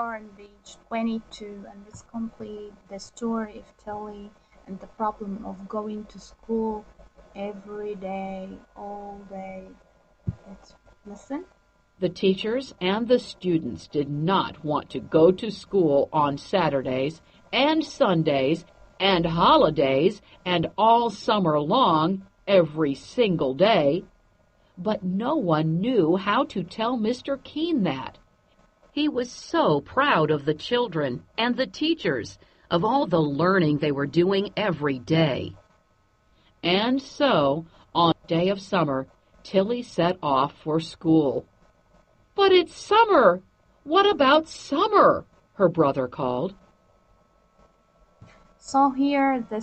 are on page 22, and let's complete the story of Tilly and the problem of going to school every day, all day. Let's listen. The teachers and the students did not want to go to school on Saturdays and Sundays and holidays and all summer long, every single day. But no one knew how to tell Mr. Keene that. He was so proud of the children and the teachers, of all the learning they were doing every day. And so, on the day of summer, Tilly set off for school. "But it's summer! What about summer?" her brother called. So here the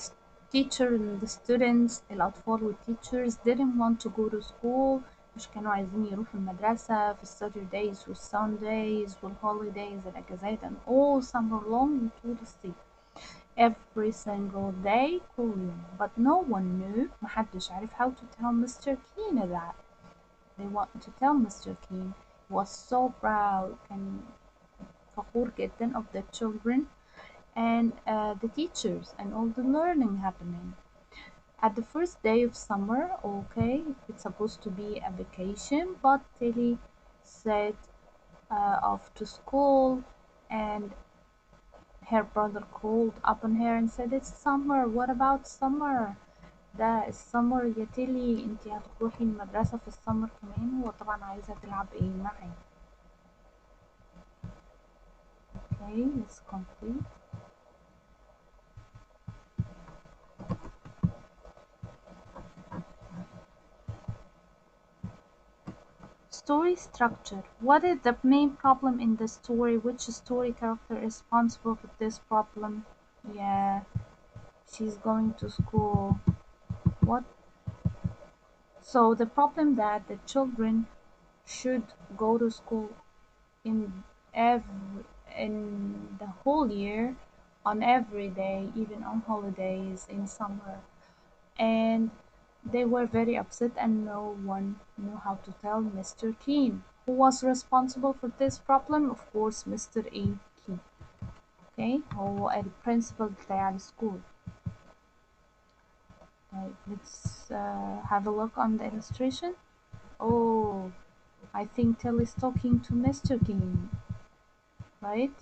teacher and the students الأطفال والteachers didn't want to go to school. مش كانوا عايزين يروحوا المدرسة في Saturdays والSundays والholidays الأجازات and all summer long طول الصيف. Every single day كل يوم. But no one knew. محدش عارف how to tell Mr. Keene that. They wanted to tell Mr. Keene. He was so proud كان فخور جدا of the children and the teachers and all the learning happening. At the first day of summer, okay, it's supposed to be a vacation, but Tilly set off to school, and her brother called up on her and said, "It's summer, what about summer?" ده السمر يا تيلي انتي هتروحي المدرسة في السمر كمان. هو طبعا عايزة تلعب ايه معاه. Okay, let's complete. Story structure. What is the main problem in the story? Which story character is responsible for this problem? Yeah, she's going to school. What? So the problem that the children should go to school in in the whole year, on every day, even on holidays in summer, and they were very upset and no one knew how to tell Mr. Keene. Who was responsible for this problem? Of course, Mr. A. Keene. Okay, هو البرنسبل بتاع السكول. Right, let's have a look on the illustration. Oh, I think Till is talking to Mr. Keene, right?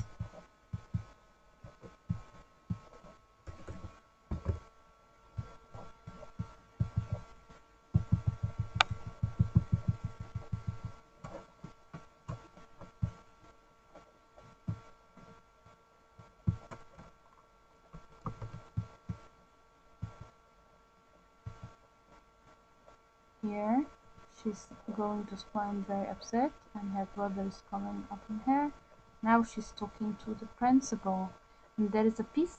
Here, she's going to school and very upset, and her brother is coming up on her. Now she's talking to the principal, and there is a piece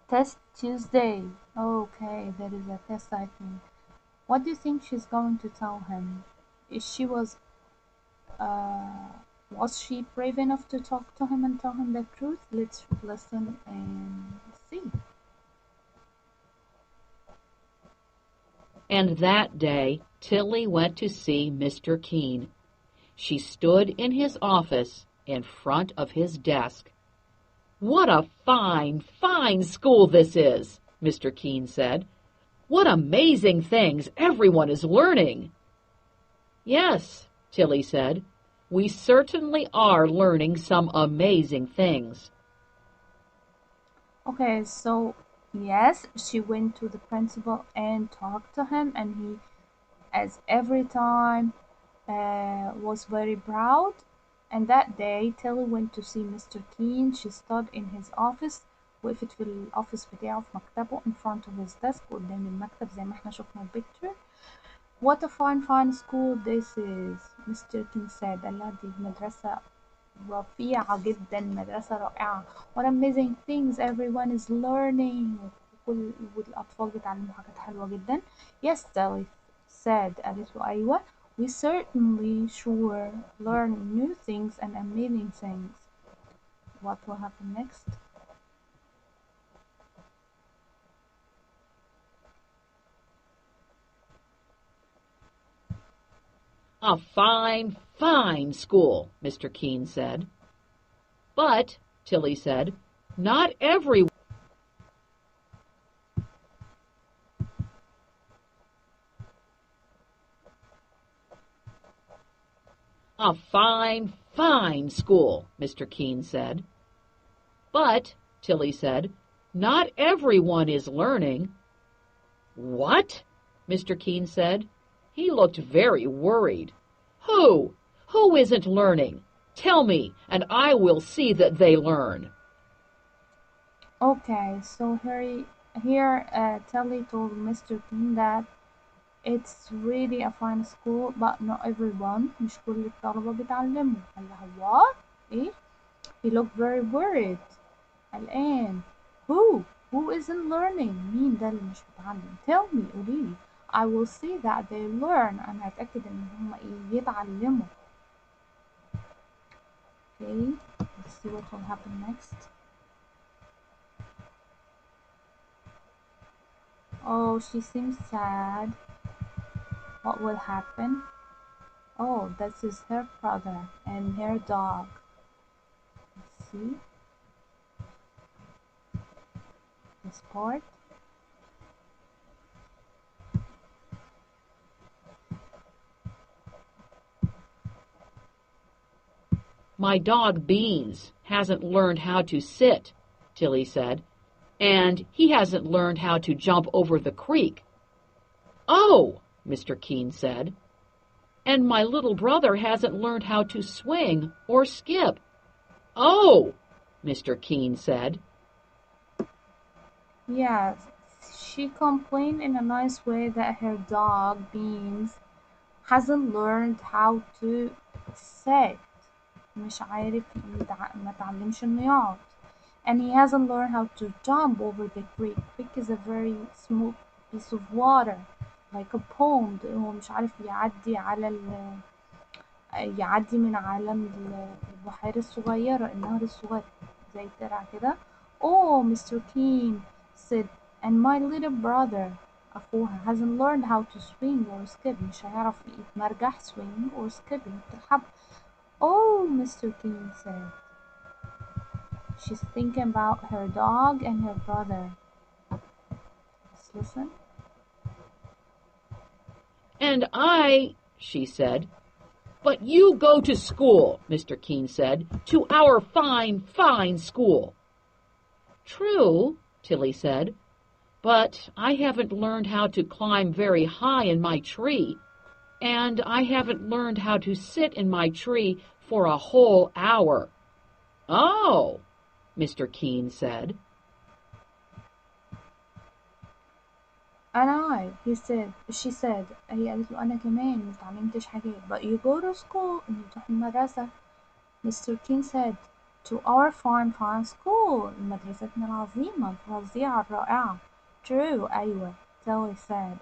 test Tuesday. Okay, there is a test, I think. What do you think she's going to tell him? If she was she brave enough to talk to him and tell him the truth? Let's listen and see. And that day, Tilly went to see Mr. Keene. She stood in his office in front of his desk. "What a fine, fine school this is," Mr. Keene said. "What amazing things everyone is learning." "Yes," Tilly said, "we certainly are learning some amazing things." Okay, so yes, she went to the principal and talked to him, and he, as every time, was very proud. And that day Tilly went to see Mr. Keene. She stood in his office. وقفت في الأوفيس بتاعه في مكتبه in front of his desk قدام المكتب زي ما احنا شفنا البيكتشر. "What a fine fine school this is," Mr. Keene said. قال لها دي مدرسة رفيعة جدا، مدرسة رائعة. "What amazing things everyone is learning." والأطفال بيتعلموا حاجات حلوة جدا. "Yes," Tilly said. قالت له أيوة. "We certainly sure learn new things and amazing things." What will happen next? "A fine, fine school," Mr. Keene said. But, Tilly said, not every A fine, fine school, Mr. Keene said. But, Tilly said, not everyone is learning. What? Mr. Keene said. He looked very worried. Who? Who isn't learning? Tell me, and I will see that they learn. Okay, so here Telly told Mr. King that it's really a fine school but not everyone مش كل الطلبة بيتعلموا. قال لها what؟ إيه؟ He looked very worried. قلقان. Who isn't learning؟ مين ده اللي مش بيتعلم؟ Tell me قوليلي. I will see that they learn. أنا هتأكد إن هما إيه يتعلموا. Okay, let's see what will happen next. Oh, she seems sad. What will happen? Oh, this is her brother and her dog. Let's see this part. My dog Beans hasn't learned how to sit, Tilly said, and he hasn't learned how to jump over the creek. Oh, Mr. Keene said, and my little brother hasn't learned how to swing or skip. Oh, Mr. Keene said. Yes, she complained in a nice way that her dog, Beans, hasn't learned how to sit. مش عارف ما تعلمش إنه يقعد. And he hasn't learned how to jump over the creek. Creek is a very smooth piece of water, like a pond. هو مش عارف يعدي من على البحيرة الصغيرة، النهر الصغير زي ترع كده. Oh, Mr. Keene said, and my little brother أخوها hasn't learned how to swing or skip. مش هيعرف يتمرجح swing or skipping تلحب. Oh, Mr. Keene said. She's thinking about her dog and her brother. Let's listen. And she said. But you go to school, Mr. Keene said, to our fine, fine school. True, Tilly said, but I haven't learned how to climb very high in my tree, and I haven't learned how to sit in my tree for a whole hour. Oh, Mr. Keene said. And she said, هي قالت له أنا كمان متعلمتش حاجات. But you go to school, إنه تروح المدرسة. Mr. King said, to our fine fine school, مدرستنا العظيمة الفظيعة الرائعة. True, أيوة. Tilly said,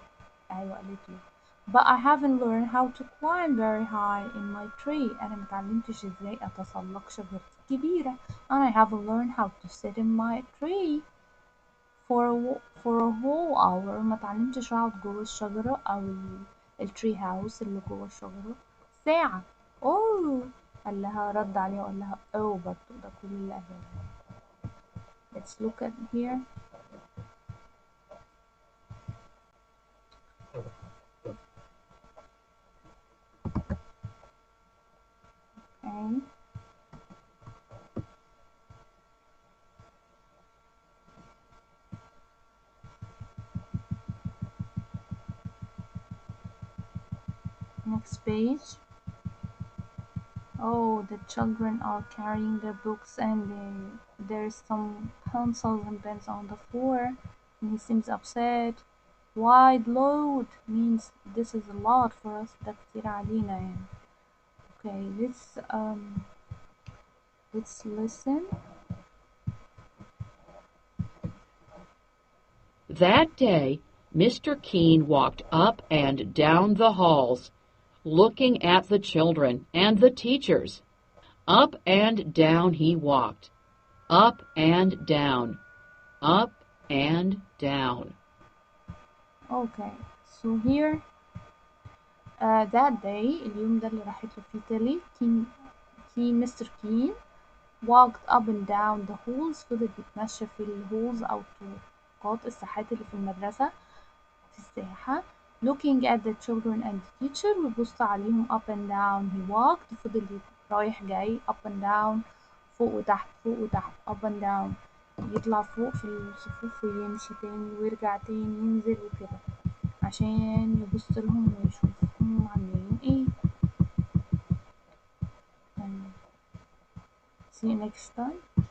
أيوة قالت له. But I haven't learned how to climb very high in my tree. أنا متعلمتش إزاي أتسلق شجرتي كبيرة. And I haven't learned how to sit in my tree for a whole hour. ما اتعلمتش اقعد جوه الشجرة او التري هاوس اللي جوه الشجرة ساعة. اوه قال لها رد عليها وقال لها اوه برضه ده كل اللي قالها. Let's look at here. Okay. Next page. Oh, the children are carrying their books and there's some pencils and pens on the floor and he seems upset. Wide load means this is a lot for us. ده كتير علينا يعني. Okay, let's listen. That day, Mr. Keene walked up and down the halls, looking at the children and the teachers. Up and down he walked, up and down, up and down. Okay, so here that day اليوم ده اللي راحت له فيه تيلي Mr. Keene walked up and down the halls. فضل يتمشى في الهولز أو طرقات الساحات اللي في المدرسة في الساحة. looking at the children and the teacher. ويبص عليهم up and down. he walked. فضل رايح جاي up and down فوق وتحت فوق وتحت up and down. يطلع فوق في الصفوف ويمشي تاني ويرجع تاني ينزل وكده عشان يبص لهم ويشوفهم عاملين ايه. see you next time.